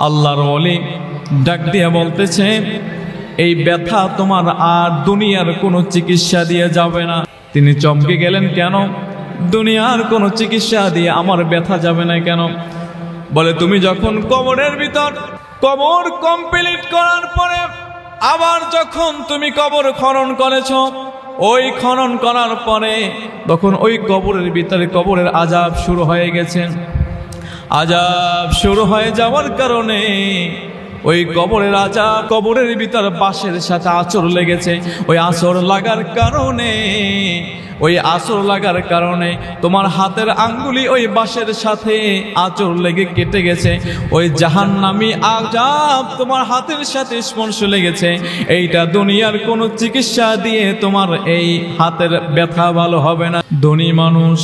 আল্লাহর ওলি ডাক দিয়ে বলতেছে, এই ব্যথা তোমার আর দুনিয়ার কোনো চিকিৎসা দিয়ে যাবে না। তিনি চমকে গেলেন, কেন? দুনিয়ার কোনো চিকিৎসা দিয়ে আমার ব্যথা যাবে না কেন? বলে, তুমি যখন কবরের ভিতর কবর কমপ্লিট করার পরে আবার যখন তুমি কবর খনন করেছো, ওই খনন করার পরে তখন ওই কবরের ভিতরে কবরের আযাব শুরু হয়ে গেছে। আযাব শুরু হয়ে যাওয়ার কারণে ওই কবরের আযাব, কবরের ভিতর বাঁশের সাথে আঁচড় লেগেছে। ওই আঁচড় লাগার কারণে তোমার হাতের আঙ্গুলি ওই বাঁশের সাথে আঁচড় লেগে কেটে গেছে। ওই জাহান্নামী আযাব তোমার হাতের সাথে স্পর্শ লেগেছে। এইটা দুনিয়ার কোনো চিকিৎসা দিয়ে তোমার এই হাতের ব্যথা ভালো হবে না। ধনী মানুষ,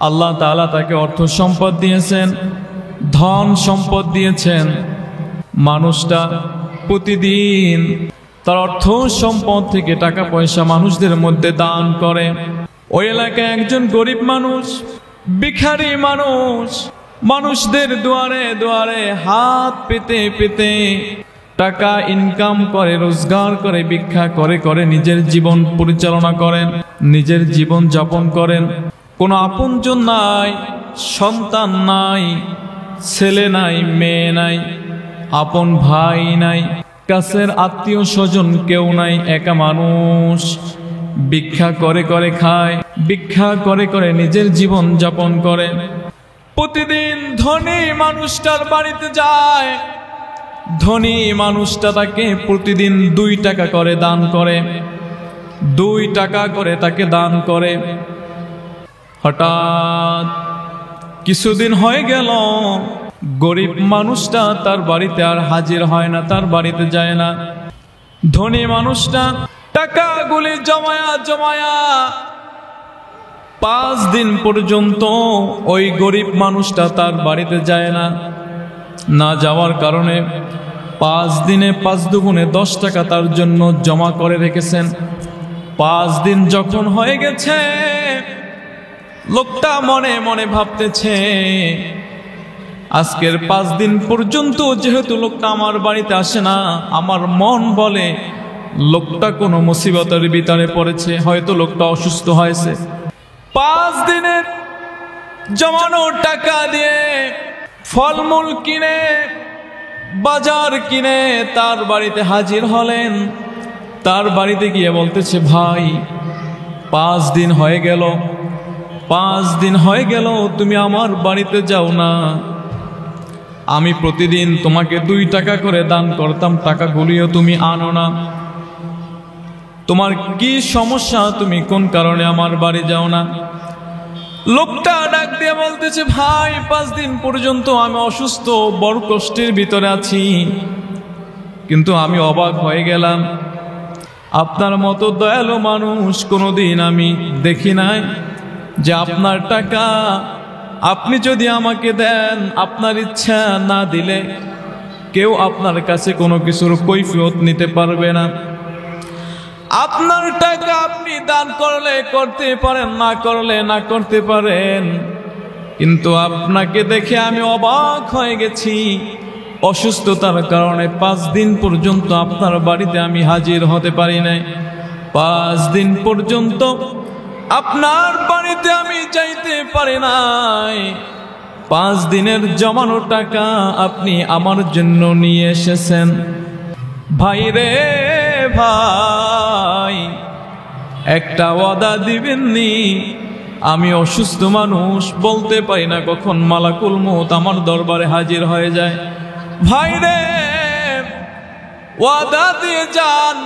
আল্লাহ তাআলা তাকে অর্থ সম্পদ দিয়েছেন, ধন সম্পদ দিয়েছেন। মানুষটা প্রতিদিন তার অর্থ সম্পদ থেকে টাকা পয়সা মানুষদের মধ্যে দান করে। ওই এলাকায় একজন গরিব মানুষ, ভিখারি মানুষ, মানুষদের দুয়ারে দুয়ারে হাত পেতে পেতে টাকা ইনকাম করে, রোজগার করে, ভিক্ষা করে করে নিজের জীবন পরিচালনা করেন, নিজের জীবন যাপন করেন। কোনো আপনজন নাই, সন্তান নাই, ছেলে নাই, মেয়ে নাই, আপন ভাই নাই, কাছের আত্মীয় স্বজন কেউ নাই, একা মানুষ। ভিক্ষা করে করে খায়, ভিক্ষা করে করে নিজের জীবন যাপন করে। প্রতিদিন ধনী মানুষটার বাড়িতে যায়, ধনী মানুষটা তাকে প্রতিদিন 2 টাকা করে দান করে, 2 টাকা করে তাকে দান করে। হঠাৎ কিছুদিন হয়ে গেল, গরিব মানুষটা তার বাড়িতে আর হাজির হয় না, তার বাড়িতে যায় না। ধনী মানুষটা টাকাগুলি জমায়া জমায়া 5 দিন পর্যন্ত ওই গরিব মানুষটা তার বাড়িতে যায় না। না যাওয়ার কারণে 5 দিনে 5 দুগুণে 10 টাকা তার জন্য জমা করে রেখেছেন। 5 দিন যখন হয়ে গেছে, লোকটা মনে মনে ভাবতেছে, আজকের 5 দিন পর্যন্ত যেহেতু লোকটা আমার বাড়িতে আসে না, আমার মন বলে লোকটা কোনো মুসিবতের ভিতরে পড়েছে, হয়তো লোকটা অসুস্থ হয়েছে। 5 দিনের জমানো টাকা দিয়ে ফলমূল কিনে, বাজার কিনে তার বাড়িতে হাজির হলেন। তার বাড়িতে গিয়ে বলতেছে, ভাই 5 দিন হয়ে গেল, 5 দিন হয়ে গেল তুমি আমার বাড়িতে যাও না। আমি প্রতিদিন তোমাকে 2 টাকা করে দান করতাম, টাকাগুলিও তুমি আনো না। তোমার কি সমস্যা? তুমি কোন কারণে আমার বাড়ি যাও না? লোকটা ডাক দিয়ে বলতেছে, ভাই 5 দিন পর্যন্ত আমি অসুস্থ, বড় কষ্টের ভিতরে আছি। কিন্তু আমি অবাক হয়ে গেলাম, আপনার মতো দয়ালু মানুষ কোনোদিন আমি দেখি নাই, যে আপনার টাকা আপনি যদি আমাকে দেন, আপনার ইচ্ছা না দিলে কেউ আপনার কাছে কোনো কিছুর কৈফিয়ত নিতে পারবে না। আপনার টাকা আপনি দান করলে করতে পারেন, না করলে না করতে পারেন, কিন্তু আপনাকে দেখে আমি অবাক হয়ে গেছি। অসুস্থতার কারণে 5 দিন পর্যন্ত আপনার বাড়িতে আমি হাজির হতে পারি নাই। 5 দিন পর্যন্ত আপনার বাড়িতে আমি যাইতে পারি নাই। 5 দিনের জমানো টাকা আপনি আমার জন্য নিয়ে এসেছেন। ভাই রে ভাই, একটা ওয়াদা দিবেননি? আমি অসুস্থ মানুষ, বলতে পারি না কখন মালাকুল মউত আমার দরবারে হাজির হয়ে যায়। ভাই রে, ওয়াদা দিয়ে যান।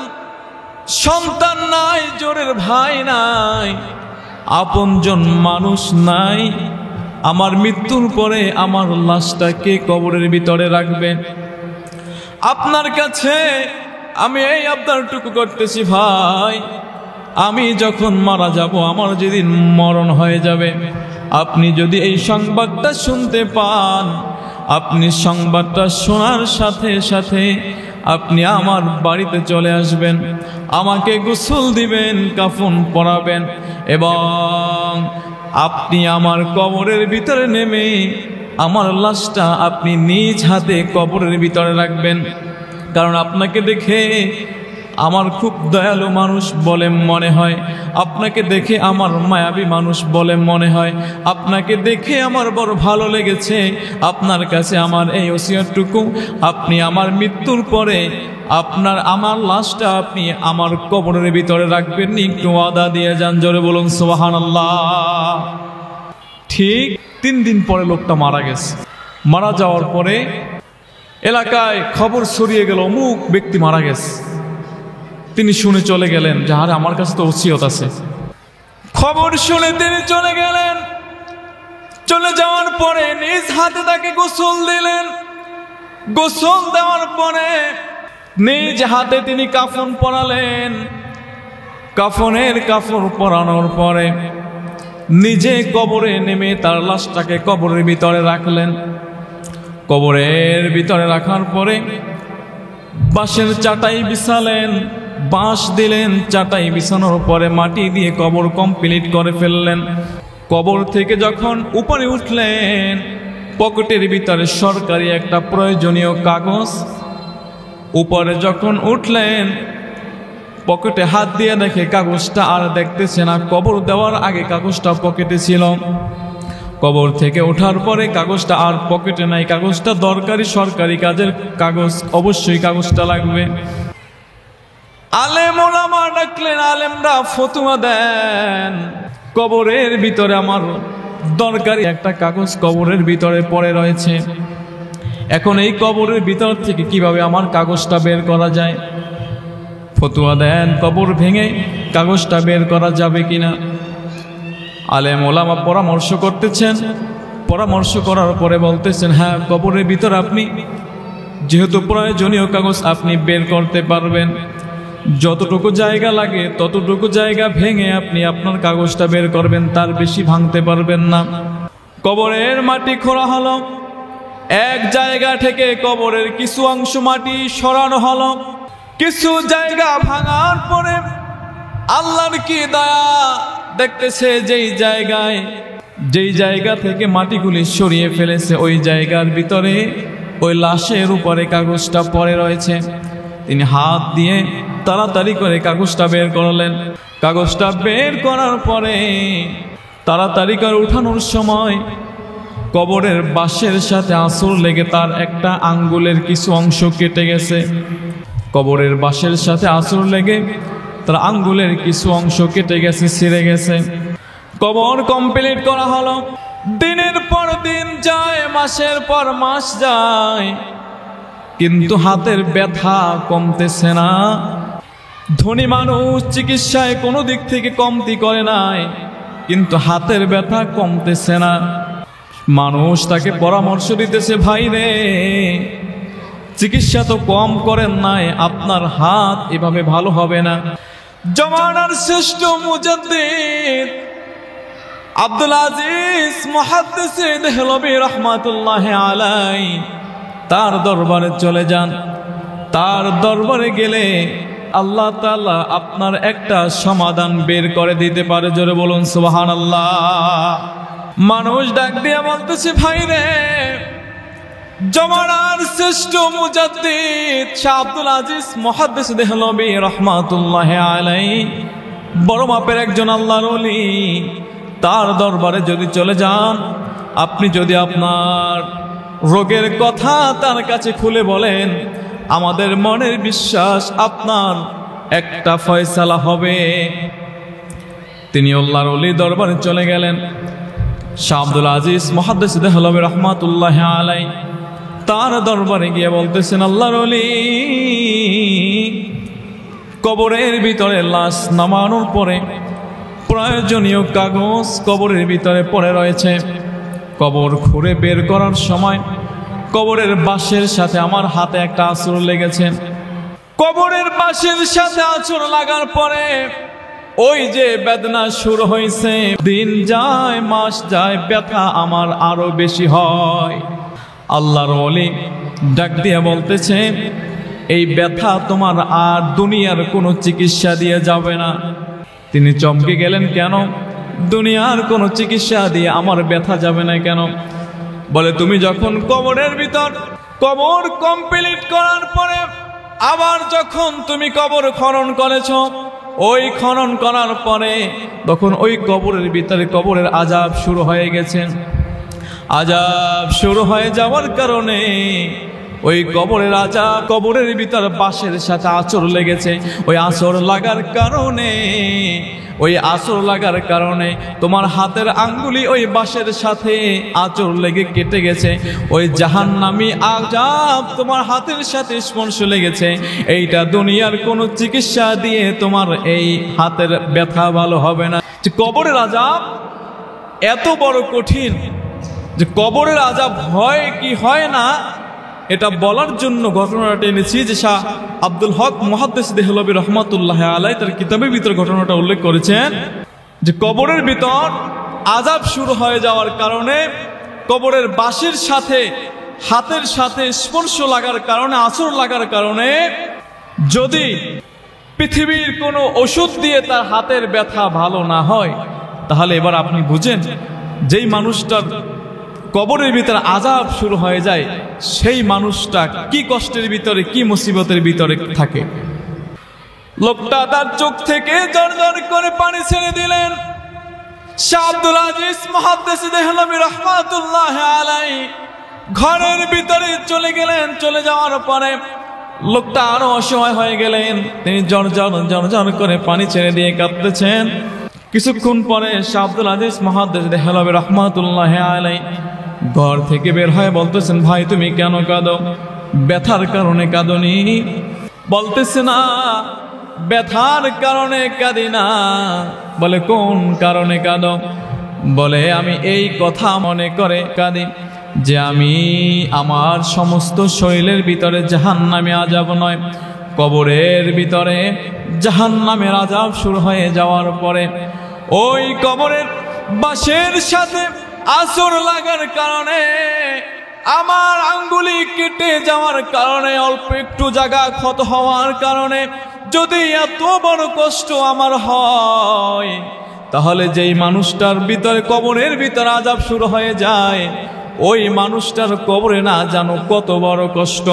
সন্তান নাই, জোরের ভাই নাই, আপনজন মানুষ নাই। আমার মৃত্যুর পরে আমার লাশটা কে কবরের ভিতরে রাখবে? আপনার কাছে আমি এই আবদারটুকু করতেছি, ভাই আমি যখন মারা যাব, আমার যেদিন মরণ হয়ে যাবে, আপনি যদি এই সংবাদটা শুনতে পান, আপনি সংবাদটা শোনার সাথে সাথে আপনি আমার বাড়িতে চলে আসবেন, আমাকে গোসল দিবেন, কাফন পরাবেন, এবং আপনি আমার কবরের ভিতরে নেমে আমার লাশটা আপনি নিজ হাতে কবরের ভিতরে রাখবেন, কারণ আপনাকে দেখে আমার খুব দয়ালু মানুষ বলে মনে হয়, আপনাকে দেখে আমার মায়াবী মানুষ বলে মনে হয়, আপনাকে দেখে আমার বড় ভালো লেগেছে। আপনার কাছে আমার এই ওসিয়তটুকু, আপনি আমার মৃত্যুর পরে আমার লাশটা আপনি আমার কবরের ভিতরে রাখবেন, একটু ওয়াদা দিয়ে যান। জোরে বলুন সুবহানাল্লাহ। ঠিক 3 দিন পরে লোকটা মারা গেছে। মারা যাওয়ার পরে এলাকায় খবর ছড়িয়ে গেল অমুক ব্যক্তি মারা গেছে। তিনি শুনে চলে গেলেন যে আরে আমার কাছে তো ওসিয়ত আছে। খবর শুনে তিনি চলে গেলেন। চলে যাওয়ার পরে নিজ হাতে তাকে গোসল দিলেন। গোসল দেওয়ার পরে নিজ হাতে তিনি কাফন পরালেন। কাফনের কাপড় পরানোর পরে নিজে কবরে নেমে তার লাশটাকে কবরের ভিতরে রাখলেন। কবরের ভিতরে রাখার পরে বাঁশের চাটাই বিছালেন, বাঁশ দিলেন। চাটাই বিছানোর পরে মাটি দিয়ে কবর কমপ্লিট করে ফেললেন। কবর থেকে যখন উপরে উঠলেন, পকেটের ভিতরে সরকারি একটা প্রয়োজনীয় কাগজ। উপরে যখন উঠলেন, পকেটে হাত দিয়ে দেখে কাগজটা আর দেখতেছে না। কবর দেওয়ার আগে কাগজটা পকেটে ছিল, কবর থেকে ওঠার পরে কাগজটা আর পকেটে নাই। কাগজটা দরকারি সরকারি কাজের কাগজ, অবশ্যই কাগজটা লাগবে। আলেম ওলামা ডাকলেন, আলেমরা ফতোয়া দেন। কবরের ভিতরে আমার দরকারি একটা কাগজ কবরের ভিতরে পড়ে রয়েছে। এখন এই কবরের ভিতর থেকে কিভাবে আমার কাগজটা বের করা যায়? ফতোয়া দেন কবর ভেঙে কাগজটা বের করা যাবে কিনা। আলেম ওলামা পরামর্শ করতেছেন। পরামর্শ করার পরে বলতেছেন হ্যাঁ, কবরের ভিতর আপনি যেহেতু প্রয়োজনীয় কাগজ আপনি বের করতে পারবেন। যতটুকু জায়গা লাগে ততটুকু জায়গা ভেঙে আপনি আপনার কাগজটা বের করবেন, তার বেশি ভাঙতে পারবেন না। কবরের মাটি খোঁড়া হলো। এক জায়গা থেকে কবরের কিছু অংশ মাটি সরানো হলো। কিছু জায়গা ভাঙার পরে আল্লাহর কি দয়া, দেখতেছে যেই জায়গা থেকে মাটিগুলি সরিয়ে ফেলেছে ওই জায়গার ভিতরে ওই লাশের উপরে কাগজটা পড়ে রয়েছে। তিনি হাত দিয়ে তাড়াতাড়ি করে কাগজটা বের করলেন। কাগজটা বের করার পরে তাড়াতাড়ি করে উঠানোর সময় কবরের বাঁশের সাথে আঁচড় লেগে তার একটা আঙ্গুলের কিছু অংশ কেটে গেছে। কবরের বাঁশের সাথে আঁচড় লেগে তার আঙ্গুলের কিছু অংশ কেটে গেছে, ছিঁড়ে গেছে। কবর কমপ্লিট করা হলো। দিনের পর দিন যায়, মাসের পর মাস যায়, কিন্তু হাতের ব্যথা কমতেছে না। ধনী মানুষ চিকিৎসায় কোনো দিক থেকে কমতি করে নাই, কিন্তু হাতের ব্যথা কমতেছে না। মানুষ তাকে পরামর্শ দিতেছে, ভাই রে চিকিৎসা তো কম করেন নাই, আপনার হাত এভাবে ভালো হবে না। জমানার শ্রেষ্ঠ মুজাদ্দিদ আব্দুল আজিজ মুহাদ্দিস দেহলভী রাহমাতুল্লাহি আলাইহি তার দরবারে চলে যান। তার দরবারে গেলে আল্লাহ তাআলা আপনার একটা সমাধান বের করে দিতে পারে। জোরে বলুন সুবহানাল্লাহ। মানুষ ডাক দিয়ে বলতেছে, ভাই রে জমানার শ্রেষ্ঠ মুজাদ্দিদ শাহ আব্দুল আজিজ মুহাদ্দিস দেহলভী রাহমাতুল্লাহি আলাইহি বড় মাপের একজন আল্লাহর ওলি। তার দরবারে যদি চলে যান, আপনি যদি আপনার রোগের কথা তার কাছে খুলে বলেন, আমাদের মনের বিশ্বাস আপনার একটা ফয়সালা হবে। তিনি আল্লাহর ওলি দরবারে চলে গেলেন। শাহ আব্দুল আজিজ মুহাদ্দিস দেহলভী রাহমাতুল্লাহি আলাইহি তার দরবারে গিয়ে বলতেছেন, আল্লাহর ওলি কবরের ভিতরে লাশ নামানোর পরে প্রয়োজনীয় কাগজ কবরের ভিতরে পড়ে রয়েছে। কবর খুঁড়ে বের করার সময় কবরের বাঁশের সাথে আমার হাতে একটা আঁচড় লেগেছে। কবরের বাঁশের সাথে আঁচড় লাগার পরে ওই যে বেদনা শুরু হয়েছে, দিন যায় মাস যায়, ব্যথা আমার আরো বেশি হয়। আল্লাহর ওলি ডাক দিয়ে বলতেছে, এই ব্যথা তোমার আর দুনিয়ার কোনো চিকিৎসা দিয়ে যাবে না। তিনি চমকে গেলেন, কেন? দুনিয়ার কোনো চিকিৎসা দিয়ে আমার ব্যথা যাবে না কেন? বলে তুমি যখন কবরের ভিতর কবর কমপ্লিট করার পরে আবার যখন তুমি কবর খনন করেছো, ওই খনন করার পরে তখন ওই কবরের ভিতরে কবরের আযাব শুরু হয়ে গেছে। আযাব শুরু হয়ে যাওয়ার কারণে ওই কবরের আযাব, কবরের ভিতর বাঁশের সাথে আঁচড় লেগেছে। ওই আঁচড় লাগার কারণে তোমার হাতের আঙ্গুলি ওই বাঁশের সাথে আঁচড় লেগে কেটে গেছে। ওই জাহান্নামী আযাব তোমার হাতের সাথে স্পর্শ লেগেছে। এইটা দুনিয়ার কোনো চিকিৎসা দিয়ে তোমার এই হাতের ব্যথা ভালো হবে না। যে কবরের আযাব এত বড় কঠিন, যে কবরের আযাব হয় কি হয় না এটা বলার জন্য ঘটনাটা এনেছি। যে শাহ আব্দুল হক মুহাদ্দিস দেহলভী রহমাতুল্লাহ আলাইহি তার কিতাবের ভিতর ঘটনাটা উল্লেখ করেছেন যে কবরের ভিতর আযাব শুরু হয়ে যাওয়ার কারণে, কবরের বাঁশের সাথে হাতের সাথে স্পর্শ লাগার কারণে, আঁচড় লাগার কারণে যদি পৃথিবীর কোনো ওষুধ দিয়ে তার হাতের ব্যথা ভালো না হয়, তাহলে এবার আপনি বুঝেন যেই মানুষটার কবরের ভিতরে আযাব শুরু হয়ে যায় সেই মানুষটা কি কষ্টের ভিতরে, কি মুসিবতের ভিতরে থাকে। লোকটা তার চোখ থেকে ঝরঝর করে পানি ছেড়ে দিলেন। শাহ আব্দুল আজিজ মুহাদ্দিস দেহলভী রাহমাতুল্লাহ আলাইহি ঘরের ভিতরে চলে গেলেন। চলে যাওয়ার পরে লোকটা আরো অসহায় হয়ে গেলেন। তিনি ঝরঝর করে পানি ছেড়ে দিয়ে কাঁদতেছেন। কিছুক্ষণ পরে শাহ আব্দুল আজিজ মুহাদ্দিস দেহলভী রাহমাতুল্লাহ আলাইহি ঘর থেকে বের হয়ে বলতেছেন, ভাই তুমি কেন কাঁদো? ব্যথার কারণে কাঁদোনি? বলতেছে না, ব্যথার কারণে কাঁদি না। বলে কোন কারণে কাঁদো? বলে আমি এই কথা মনে করে কাঁদি যে আমি আমার সমস্ত শরীরের ভিতরে জাহান্নামী আযাব নয়, কবরের ভিতরে জাহান্নামের আযাব শুরু হয়ে যাওয়ার পরে ওই কবরের বাঁশের সাথে আঁচড় লাগার কারণে, আমার আঙ্গুলি কেটে যাওয়ার কারণে, অল্প একটু জায়গা ক্ষত হওয়ার কারণে যদি এত বড় কষ্ট আমার হয়, তাহলে যেই মানুষটার ভিতরে কবরের ভিতরে আযাব শুরু হয়ে যায়, ওই মানুষটার কবরে না জানো কত বড় কষ্ট।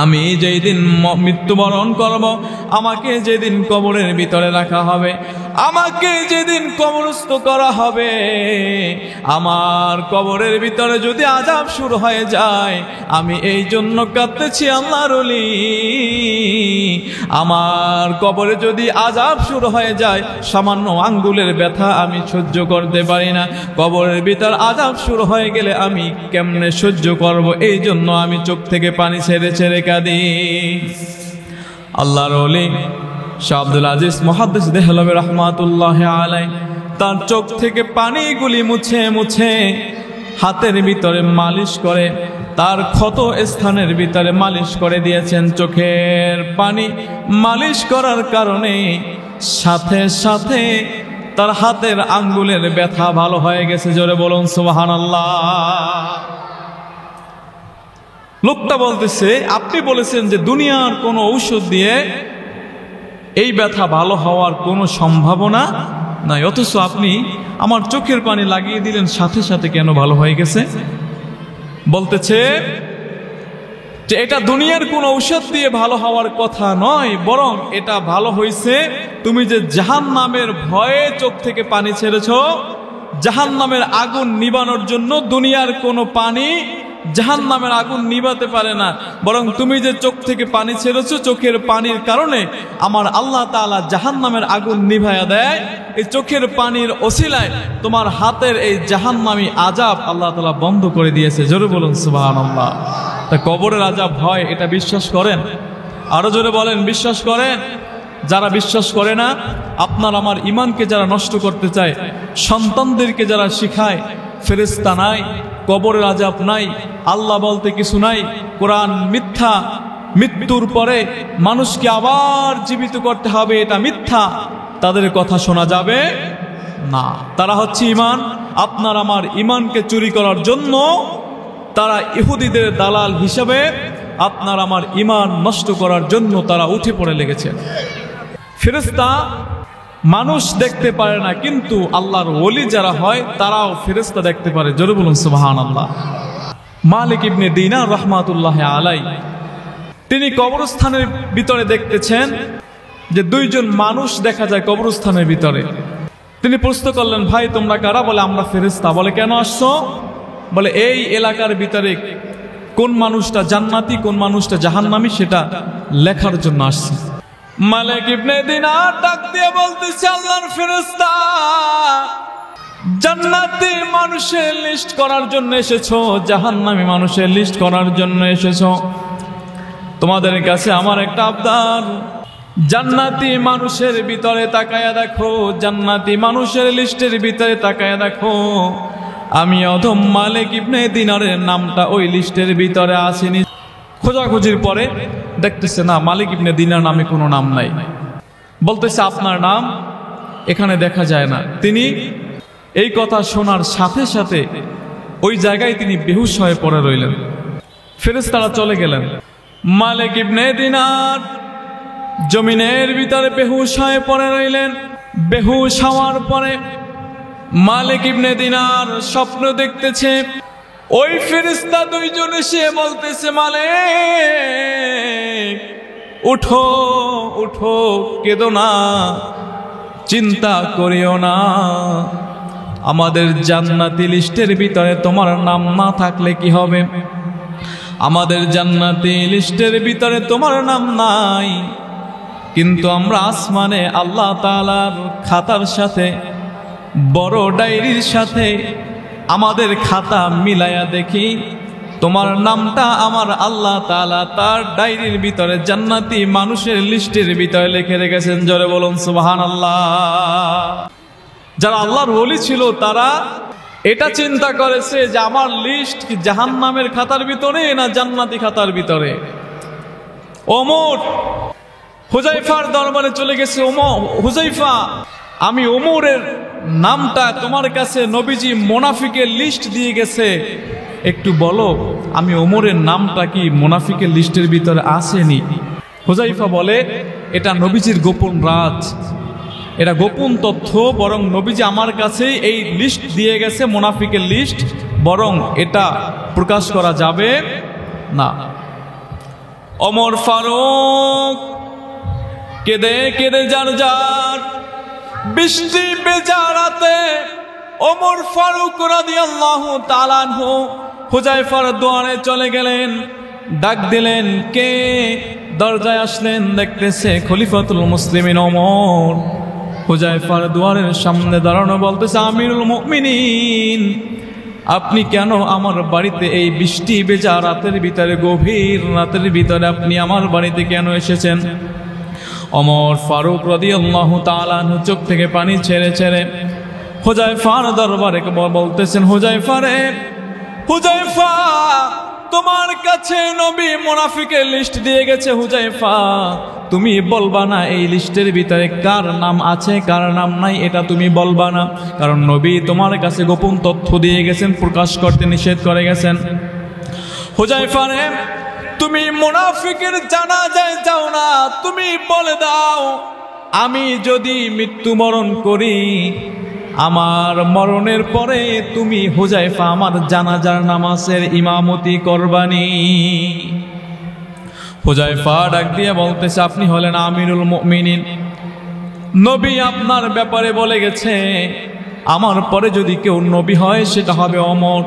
আমি যেই দিন মৃত্যুবরণ করব, আমাকে যেদিন কবরের ভিতরে রাখা হবে, আমাকে যেদিন কবরস্থ করা হবে, আমার কবরের ভিতরে যদি আযাব শুরু হয়ে যায়, আমি এই জন্য কাঁদতেছি আল্লাহর ওলি, আমার কবরে যদি আযাব শুরু হয়ে যায়, সামান্য আঙ্গুলের ব্যথা আমি সহ্য করতে পারি না, কবরের ভিতর আযাব শুরু হয়ে গেলে আমি কেমনে সহ্য করব? এই জন্য আমি চোখ থেকে পানি ছেড়ে ছেড়ে কাঁদি। আল্লাহর ওলি শাহ আব্দুল আজিজ মুহাদ্দিস দেহলভী রাহমাতুল্লাহ আলাইহি তার চোখ থেকে পানিগুলি মুছে মুছে হাতের ভিতরে মালিশ করে, তার ক্ষত স্থানের ভিতরে মালিশ করে দিয়েছেন। চোখের পানি মালিশ করার কারণে সাথে সাথে তার হাতের আঙ্গুলের ব্যথা ভালো হয়ে গেছে। জোরে বলুন সুবহানাল্লাহ। লোকটা বলতেছে, আপনি বলেছেন যে দুনিয়ার কোনো ঔষধ দিয়ে এই ব্যথা ভালো হওয়ার কোনো সম্ভাবনা নাই, অথচ আপনি আমার চোখের পানি লাগিয়ে দিলেন, সাথে সাথে কেন ভালো হয়ে গেছে? বলতেছে যে এটা দুনিয়ার কোনো ঔষধ দিয়ে ভালো হওয়ার কথা নয়, বরং এটা ভালো হয়েছে তুমি যে জাহান্নামের ভয়ে চোখ থেকে পানি ছেড়েছো। জাহান্নামের আগুন নিবানোর জন্য দুনিয়ার কোনো পানি জাহান্নামের আগুন নিভাতে পারে না, বরং তুমি যে চোখ থেকে পানি ছেড়েছো, চোখের পানির কারণে আমার আল্লাহ তাআলা জাহান্নামের আগুন নিভায়া দেয়। এই চোখের পানির ওসিলায় তোমার হাতের এই জাহান্নামী আযাব আল্লাহ তাআলা বন্ধ করে দিয়েছে। জোরে বলুন সুবহানাল্লাহ। তা কবরের আযাব হয় এটা বিশ্বাস করেন? আরো জোরে বলেন, বিশ্বাস করেন? যারা বিশ্বাস করে না, আপনার আমার ইমানকে যারা নষ্ট করতে চায়, সন্তানদেরকে যারা শিখায় ফেরেশতা নাই, কবরের আযাব নাই, আল্লাহ বলতে কিছু নাই, কোরআন মিথ্যা, মৃত্যুর পরে মানুষকে আবার জীবিত করতে হবে এটা মিথ্যা, তাদের কথা শোনা যাবে না। তারা হচ্ছে ইমান, আপনার আমার ইমানকে চুরি করার জন্য তারা ইহুদিদের দালাল হিসাবে আপনার আমার ইমান নষ্ট করার জন্য তারা উঠে পড়ে লেগেছে। ফেরেশতা মানুষ দেখতে পারে না, কিন্তু আল্লাহর ওলি যারা হয় তারাও ফেরেশতা দেখতে পারে। জোরে বলুন সুবহানাল্লাহ। মালিক ইবনে দিনার রাহমাতুল্লাহ আলাইহি তিনি কবরস্থানের ভিতরে দেখতেছেন যে দুইজন মানুষ দেখা যায় কবরস্থানের ভিতরে। তিনি প্রশ্ন করলেন, ভাই তোমরা কারা? বলে আমরা ফেরেশতা। বলে কেন আসছো? বলে এই এলাকার ভিতরে কোন মানুষটা জান্নাতি কোন মানুষটা জাহান্নামী সেটা লেখার জন্য আসছে। মালিক ইবনে দিনার ডাক দিয়ে বলতেছে, আল্লাহর ফেরেশতা, জান্নাতি মানুষের লিস্ট করার জন্য এসেছো, জাহান্নামী মানুষের লিস্ট করার জন্য এসেছো। তোমাদের কাছে আমার একটা আবদার, জান্নাতি মানুষের ভিতরে তাকায়া দেখো, জান্নাতি মানুষের লিস্টের ভিতরে তাকায়া দেখো, আমি অধম মালিক ইবনে দিনারের নামটা ওই লিস্টের ভিতরে আসেনি। খোঁজাখুঁজির পরে দেখতেছে না, মালিক ইবনে দিনার নামে কোনো নাম নাই। বলতেছে আপনার নাম এখানে দেখা যায় না। তিনি এই কথা শোনার সাথে সাথে ওই জায়গায় তিনি বেহুশ হয়ে পড়ে রইলেন। ফেরেশতারা চলে গেলেন। মালিক ইবনে দিনার জমিনের ভিতরে বেহুশ হয়ে পড়ে রইলেন। বেহুশ হওয়ার পরে মালিক ইবনে দিনার স্বপ্ন দেখতেছে। ওই ফেরেশতা দুইজন এসে বলতেছে, মালিক উঠো উঠো, কেঁদো না, চিন্তা করিও না, আমাদের জান্নাতি লিস্টের ভিতরে তোমার নাম না থাকলে কি হবে? আমাদের জান্নাতি লিস্টের ভিতরে তোমার নাম নাই, কিন্তু আমরা আসমানে আল্লাহ তাআলার খাতার সাথে, বড় ডায়েরির সাথে আমাদের খাতা মিলায়া দেখি তোমার নামটা আমার আল্লাহ তাআলা তার ডায়েরির ভিতরে জান্নাতি মানুষের লিস্টের ভিতরে লিখে রেখেছেন। জোরে বলুন সুবহানাল্লাহ। যারা আল্লাহর ওলি ছিল তারা এটা চিন্তা করেছে যে আমার লিস্ট কি জাহান্নামের খাতার ভিতরে না জান্নাতি খাতার ভিতরে। ওমর হুযায়ফার দরবারে চলে গেছে। হুযায়ফা, আমি ওমরের নামটা তোমার কাছে নবীজি মুনাফিকের লিস্ট দিয়ে গেছে, একটু বলো আমি ওমরের নামটা কি মুনাফিকের লিস্টের ভিতরে আসেনি? হুযায়ফা বলে, এটা নবীজির গোপন রাজ, এটা গোপন তথ্য, বরং নবীজি আমার কাছে এই লিস্ট দিয়ে গেছে মুনাফিকের লিস্ট, বরং এটা প্রকাশ করা যাবে না। ওমর ফারুক কেঁদে কেঁদে যার যার বৃষ্টি ভেজা রাতে ওমর ফারুক রাদিয়াল্লাহু তাআলা আনহু হুযায়ফার দুয়ারে চলে গেলেন। ডাক দিলেন, কে? দরজায় আসলেন, দেখতেছে খলিফাতুল মুসলিমিন ওমর হুযায়ফার দুয়ারের সামনে দাঁড়ানো। বলতেছে, আমিরুল মুমিনিন, আপনি কেন আমার বাড়িতে এই বৃষ্টি ভেজা রাতের ভিতরে, গভীর রাতের ভিতরে আপনি আমার বাড়িতে কেন এসেছেন? ওমর ফারুক রাদিয়াল্লাহু তাআলা আনহু চোখ থেকে পানি ছেড়ে ছেড়ে হুযায়ফার দরবারে বলতেছেন, হুযায়ফা রে, হুযায়ফা, তোমার কাছে নবী মুনাফিকের লিস্ট দিয়ে গেছে। হুযায়ফা, তুমি বলবা না এই লিস্টের ভিতরে কার নাম আছে কার নাম নাই, এটা তুমি বলবা না, কারণ নবী তোমার কাছে গোপন তথ্য দিয়ে গেছেন, প্রকাশ করতে নিষেধ করে গেছেন। হুযায়ফা রে, তুমি মুনাফিকের জানাজায় যাও না, তুমি বলে দাও আমি যদি মৃত্যুবরণ করি, আমার মরণের পরে তুমি হুযায়ফা আমার জানাজার নামাজের ইমামতি করবানি। হুযায়ফা ডাক দিয়ে বলতেছে, আপনি হলেন আমিরুল মুমিনিন, নবী আপনার ব্যাপারে বলে গেছে আমার পরে যদি কেউ নবী হয় সেটা হবে ওমর।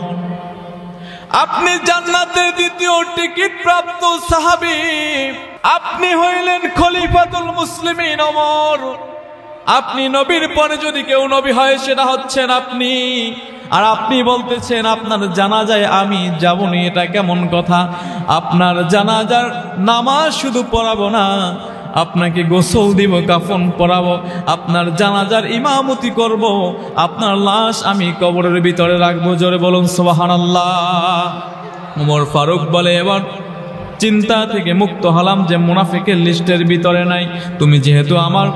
আপনি জান্নাতের দ্বিতীয় টিকিট প্রাপ্ত সাহাবী, আপনি হইলেন খলিফাতুল মুসলিমিন ওমর। আপনি নবীর পরে যদি কেউ নবী হয় সেটা হচ্ছেন আপনি, আর আপনি বলতেছেন আপনার জানাজায় আমি যাবনি, এটা কেমন কথা? আপনার জানাজার নামাজ শুধু পড়াবো না, আপনাকে গোসল দিব, কাফন পরাবো, আপনার জানাজার ইমামতি করব, আপনার লাশ আমি কবরের ভিতরে রাখবো। জোরে বলুন সুবহানাল্লাহ। ওমর ফারুক বলে, এবার চিন্তা থেকে মুক্ত হলাম যে মুনাফিকের লিস্টের ভিতরে নাই, তুমি যেহেতু আমার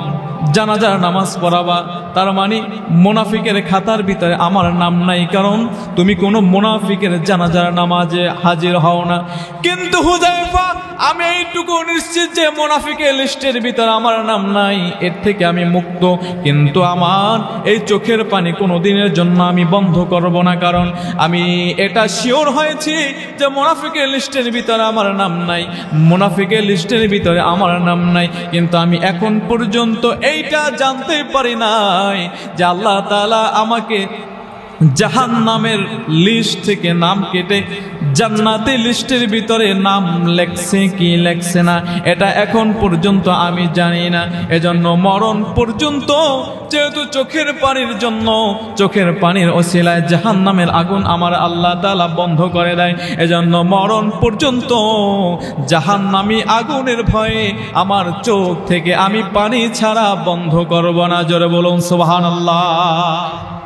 জানাজার নামাজ পড়াবা, তার মানে মুনাফিকের খাতার ভিতরে আমার নাম নাই, কারণ তুমি কোনো মুনাফিকের জানাজার নামাজে হাজির হও না। কিন্তু হুযায়ফা আমি এইটুকু নিশ্চিত যে মুনাফিকের লিস্টের ভিতর আমার নাম নাই, এর থেকে আমি মুক্ত। কিন্তু আমার এই চোখের পানি কোনো দিনের জন্য আমি বন্ধ করব না, কারণ আমি এটা শিওর হয়েছি যে মুনাফিকের লিস্টের ভিতরে আমার নাম নাই, মুনাফিকের লিস্টের ভিতরে আমার নাম নাই। কিন্তু আমি এখন পর্যন্ত এইটা জানতে পারি নাই যে আল্লাহ তাআলা আমাকে জাহান্নামের লিস্ট থেকে নাম কেটে জান্নাতি লিস্টের ভিতরে নাম লেখছে কি লেখছে না, এটা এখন পর্যন্ত আমি জানি না। এজন্য মরণ পর্যন্ত যেহেতু চোখের পানির জন্য, চোখের পানির ওসিলায় জাহান্নামের আগুন আমার আল্লাহ তাআলা বন্ধ করে দেয়, এজন্য মরণ পর্যন্ত জাহান্নামী আগুনের ভয়ে আমার চোখ থেকে আমি পানি ছাড়া বন্ধ করব না। জোরে বলুন সুবহানাল্লাহ।